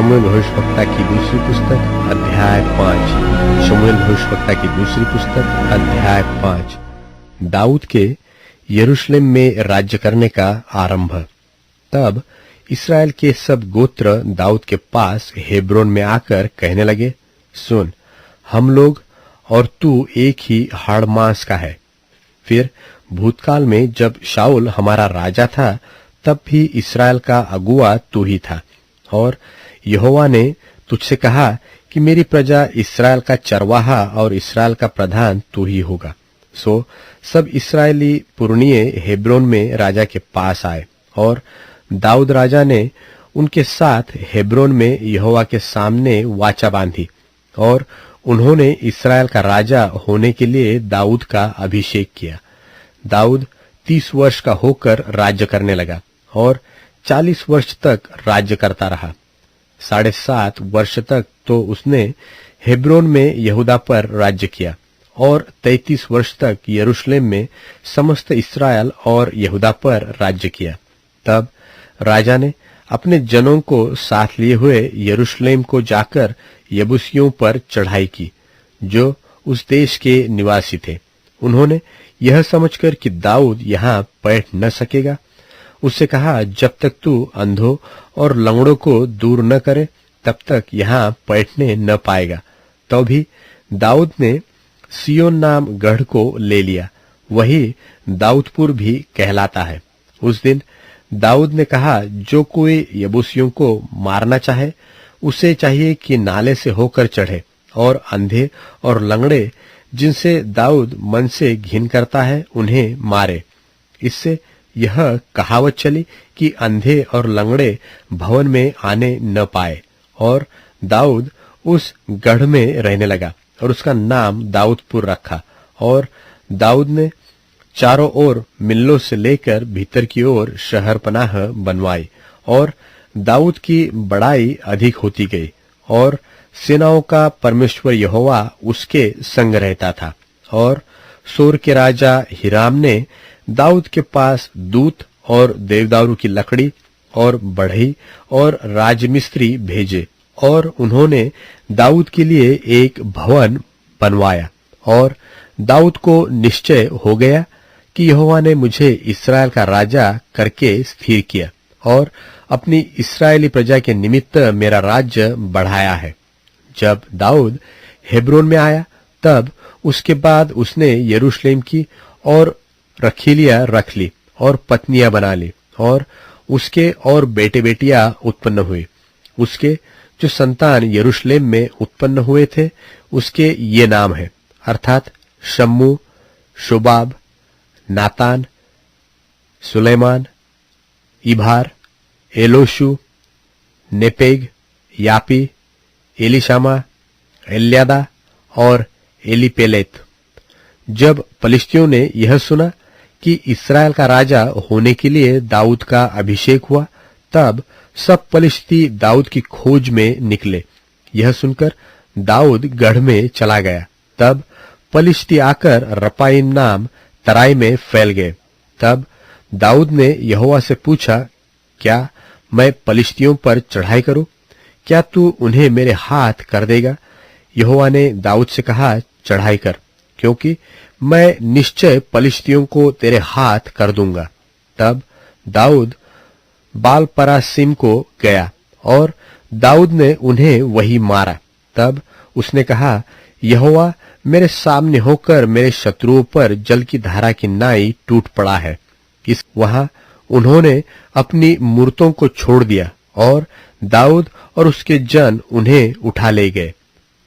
शमूएल भविष्यवक्ता की दूसरी पुस्तक अध्याय 5। शमूएल भविष्यवक्ता की दूसरी पुस्तक अध्याय 5। दाऊद के यरूशलेम में राज्य करने का आरंभ। तब इस्राएल के सब गोत्र दाऊद के पास हेब्रोन में आकर कहने लगे, सुन, हम लोग और तू एक ही हाड़ मांस का है। फिर भूतकाल में जब शाऊल हमारा राजा था, तब भी इस्राएल का अगुआ तू ही था, और यहोवा ने तुझसे कहा कि मेरी प्रजा इस्राएल का चरवाहा और इस्राएल का प्रधान तू ही होगा। सो सब इस्राएली पुरनिये हेब्रोन में राजा के पास आए, और दाऊद राजा ने उनके साथ हेब्रोन में यहोवा के सामने वाचा बांधी, और उन्होंने इस्राएल का राजा होने के लिए दाऊद का अभिषेक किया। दाऊद 30 वर्ष का होकर राज्य करने लगा और 40 वर्ष तक राज्य करता रहा। 7.5 वर्ष तक तो उसने हेब्रोन में यहूदा पर राज्य किया, और 33 वर्ष तक यरूशलेम में समस्त इस्राएल और यहूदा पर राज्य किया। तब राजा ने अपने जनों को साथ लिए हुए यरूशलेम को जाकर यबूसियों पर चढ़ाई की, जो उस देश के निवासी थे। उन्होंने यह समझकर कि दाऊद यहाँ बैठ न सकेगा, उससे कहा, जब तक तू अंधों और लंगड़ों को दूर न करे, तब तक यहाँ बैठने न पाएगा। तो भी दाऊद ने सिय्योन नाम गढ़ को ले लिया, वही दाऊदपुर भी कहलाता है। उस दिन दाऊद ने कहा, जो कोई यबूसियों को मारना चाहे, उसे चाहिए कि नाले से होकर चढ़े, और अंधे और लंगड़े जिनसे दाऊद मन से घिन करता है, उन्हें मारे। इससे यह कहावत चली कि अंधे और लंगड़े भवन में आने न पाए, और दाऊद उस गढ़ में रहने लगा, और उसका नाम दाऊदपुर रखा। और दाऊद ने चारों ओर मिल्लो से लेकर भीतर की ओर शहर पनाह बनवाई, और दाऊद की बड़ाई अधिक होती गई, और सेनाओं का परमेश्वर यहोवा उसके संग रहता था। और सोर के राजा हिराम ने दाऊद के पास दूत और देवदारू की लकड़ी और बढ़ई और राजमिस्त्री भेजे, और उन्होंने दाऊद के लिए एक भवन बनवाया। और दाऊद को निश्चय हो गया कि यहोवा ने मुझे इस्राएल का राजा करके स्थिर किया, और अपनी इस्राएली प्रजा के निमित्त मेरा राज्य बढ़ाया है। जब दाऊद हेब्रोन में आया, तब उसके बाद उसने यरूशलेम की और रखीलियां रख ली और पत्नियां बना ली, और उसके और बेटे बेटियां उत्पन्न हुए। उसके जो संतान यरूशलेम में उत्पन्न हुए थे, उसके ये नाम है, अर्थात शम्मू, शोबाब, नातान, सुलेमान, इभार, एलोशु, नेपेग, यापी, एलिशामा, एल्यादा और एलीपेलेत। जब पलिश्तियों ने यह सुना कि इस्राएल का राजा होने के लिए दाऊद का अभिषेक हुआ, तब सब पलिश्ती दाऊद की खोज में निकले। यह सुनकर दाऊद गढ़ में चला गया। तब पलिश्ती आकर रपाईम नाम तराई में फैल गए। तब दाऊद ने यहोवा से पूछा, क्या मैं पलिश्तियों पर चढ़ाई करूं? क्या तू उन्हें मेरे हाथ कर देगा? यहोवा ने दाऊद से कहा, चढ़ाई कर, क्योंकि मैं निश्चय पलिश्तियों को तेरे हाथ कर दूंगा। तब दाऊद बाल परासीम को गया, और दाऊद ने उन्हें वही मारा। तब उसने कहा, यहोवा मेरे सामने होकर मेरे शत्रुओं पर जल की धारा की नाई टूट पड़ा है। वहां उन्होंने अपनी मूर्तों को छोड़ दिया, और दाऊद और उसके जन उन्हें उठा ले गए।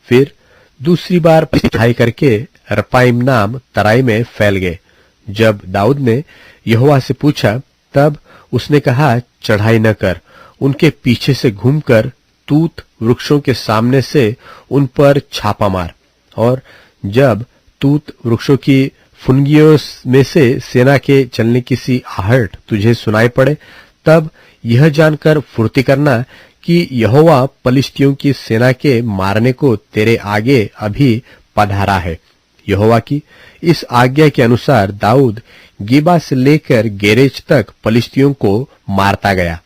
फिर दूसरी बार चढ़ाई करके रपाईम नाम तराई में फैल गए। जब दाऊद ने यहोवा से पूछा, तब उसने कहा, चढ़ाई न कर, उनके पीछे से घूमकर तूत वृक्षों के सामने से उन पर छापा मार। और जब तूत वृक्षों की फुनगियों में से सेना के चलने की सी आहट तुझे सुनाई पड़े, तब यह जानकर फुर्ती करना कि यहोवा पलिश्तियों की सेना के मारने को तेरे आगे अभी पधारा है। यहोवा की इस आज्ञा के अनुसार दाऊद गिबा से लेकर गेरेज तक पलिश्तियों को मारता गया।